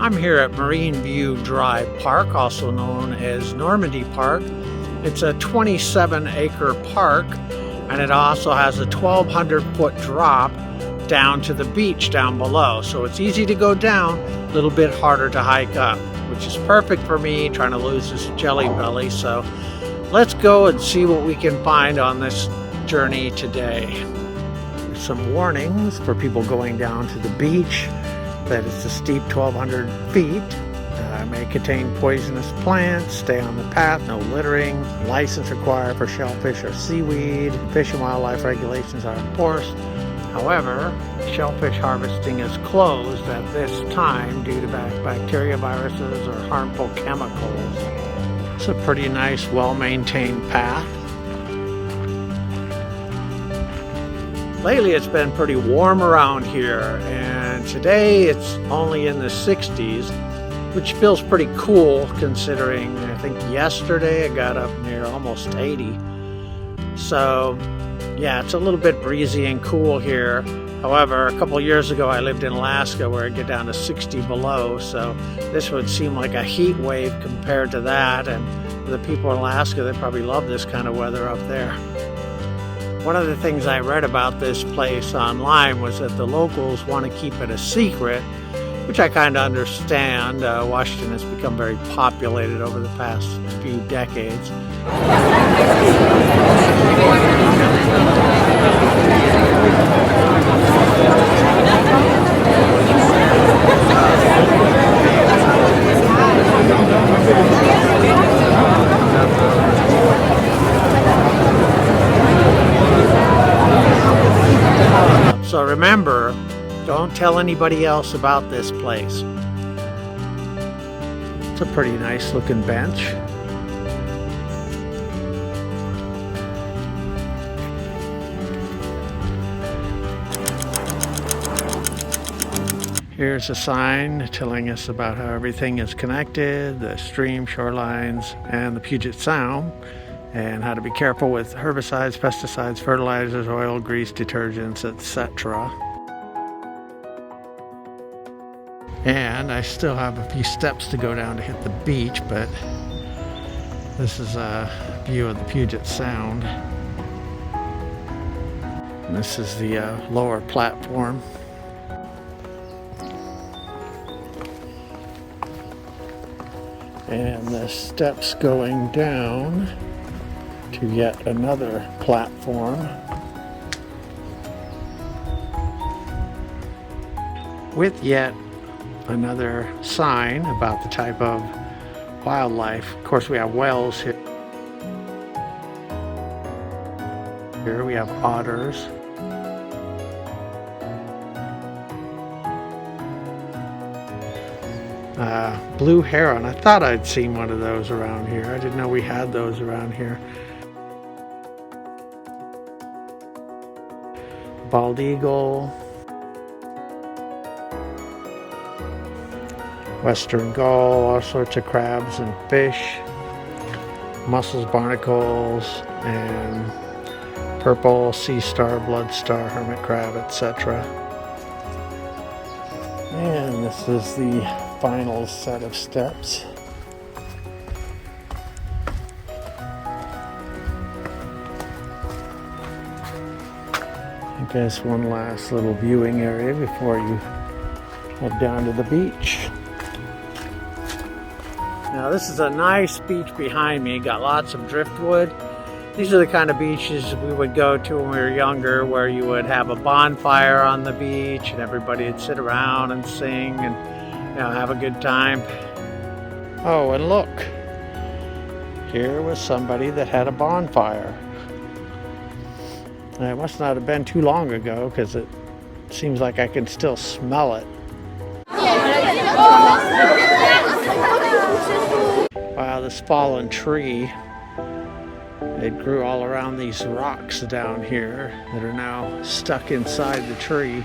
I'm here at Marine View Drive Park, also known as Normandy Park. It's a 27-acre park, and it also has a 1,200-foot drop down to the beach down below. So it's easy to go down, a little bit harder to hike up, which is perfect for me trying to lose this jelly belly. So let's go and see what we can find on this journey today. There's some warnings for people going down to the beach that it's a steep 1,200 feet, may contain poisonous plants, stay on the path, no littering, license required for shellfish or seaweed, fish and wildlife regulations are enforced. However, shellfish harvesting is closed at this time due to bacteria, viruses, or harmful chemicals. It's a pretty nice, well-maintained path. Lately it's been pretty warm around here, and today it's only in the 60s, which feels pretty cool considering I think yesterday it got up near almost 80. So yeah, it's a little bit breezy and cool here. However, a couple years ago I lived in Alaska where it get down to 60 below, so this would seem like a heat wave compared to that, and the people in Alaska, they probably love this kind of weather up there. One of the things I read about this place online was that the locals want to keep it a secret, which I kind of understand. Washington has become very populated over the past few decades. So remember, don't tell anybody else about this place. It's a pretty nice looking bench. Here's a sign telling us about how everything is connected, the stream, shorelines, and the Puget Sound, and how to be careful with herbicides, pesticides, fertilizers, oil, grease, detergents, etc. And I still have a few steps to go down to hit the beach, but this is a view of the Puget Sound. And this is the lower platform. And the steps going down to yet another platform with yet another sign about the type of wildlife. Of course, we have whales here. Here we have otters. Blue heron. I thought I'd seen one of those around here. I didn't know we had those around here. Bald eagle, western gull, all sorts of crabs and fish, mussels, barnacles, and purple sea star, blood star, hermit crab, etc. And this is the final set of steps. I guess one last little viewing area before you head down to the beach. Now this is a nice beach behind me, got lots of driftwood. These are the kind of beaches we would go to when we were younger, where you would have a bonfire on the beach and everybody would sit around and sing and have a good time. Oh, and look, here was somebody that had a bonfire. It must not have been too long ago, because it seems like I can still smell it. Wow, this fallen tree, it grew all around these rocks down here that are now stuck inside the tree.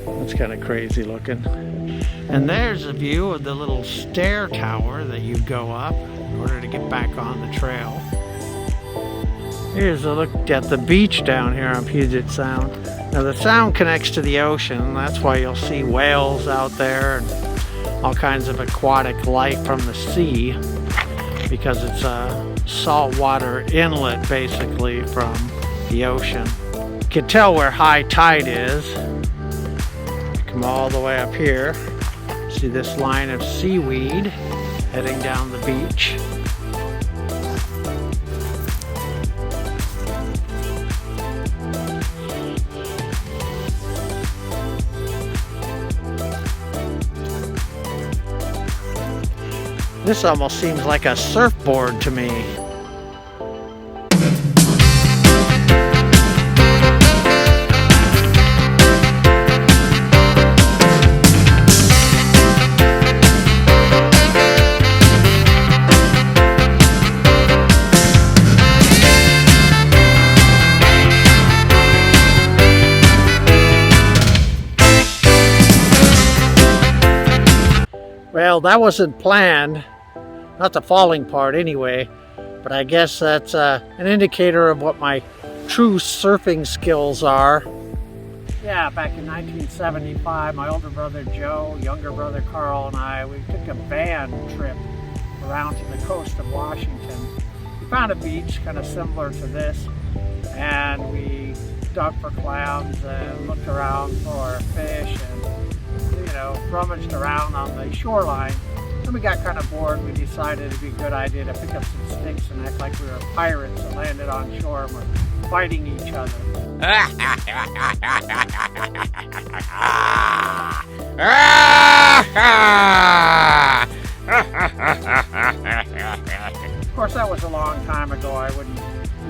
That's kind of crazy looking. And there's a view of the little stair tower that you go up in order to get back on the trail. Here's a look at the beach down here on Puget Sound. Now the sound connects to the ocean, that's why you'll see whales out there and all kinds of aquatic life from the sea, because it's a saltwater inlet basically from the ocean. You can tell where high tide is. Come all the way up here. See this line of seaweed heading down the beach. This almost seems like a surfboard to me. Well, that wasn't planned. Not the falling part anyway, but I guess that's an indicator of what my true surfing skills are. Yeah, back in 1975, my older brother Joe, younger brother Carl, and I, we took a van trip around to the coast of Washington. We found a beach kind of similar to this, and we dug for clams and looked around for fish and, you know, rummaged around on the shoreline. Then we got kind of bored. We decided it'd be a good idea to pick up some sticks and act like we were pirates that landed on shore and were fighting each other. Of course, that was a long time ago. I wouldn't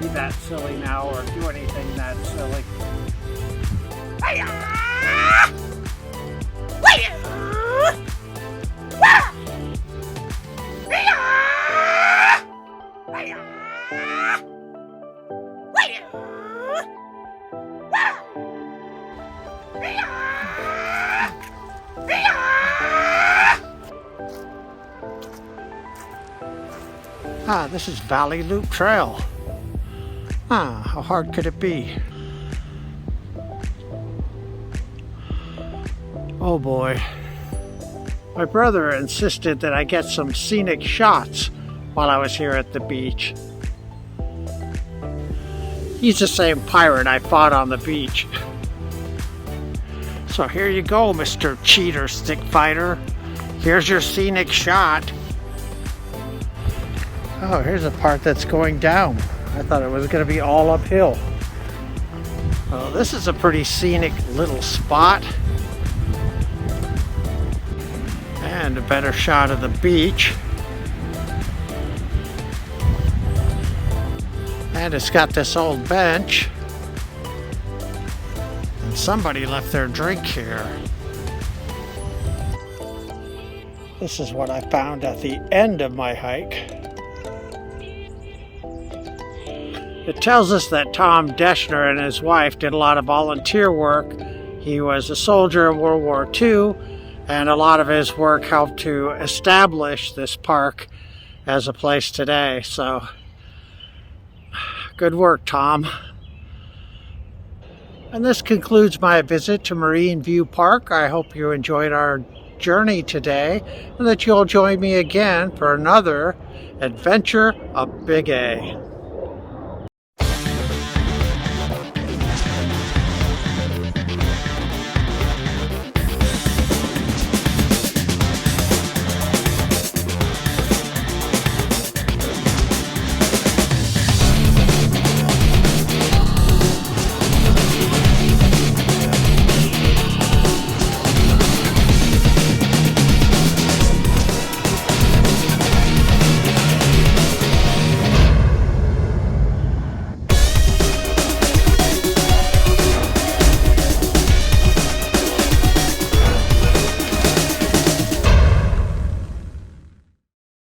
be that silly now or do anything that silly. Ah, this is Valley Loop Trail. Ah, how hard could it be? Oh boy. My brother insisted that I get some scenic shots while I was here at the beach. He's the same pirate I fought on the beach. So here you go, Mr. Cheater Stick Fighter. Here's your scenic shot. Oh, here's a part that's going down. I thought it was going to be all uphill. Well, this is a pretty scenic little spot. And a better shot of the beach. And it's got this old bench. And somebody left their drink here. This is what I found at the end of my hike. It tells us that Tom Deschner and his wife did a lot of volunteer work. He was a soldier in World War II, and a lot of his work helped to establish this park as a place today. So, good work, Tom. And this concludes my visit to Marine View Park. I hope you enjoyed our journey today, and that you'll join me again for another adventure of Big A.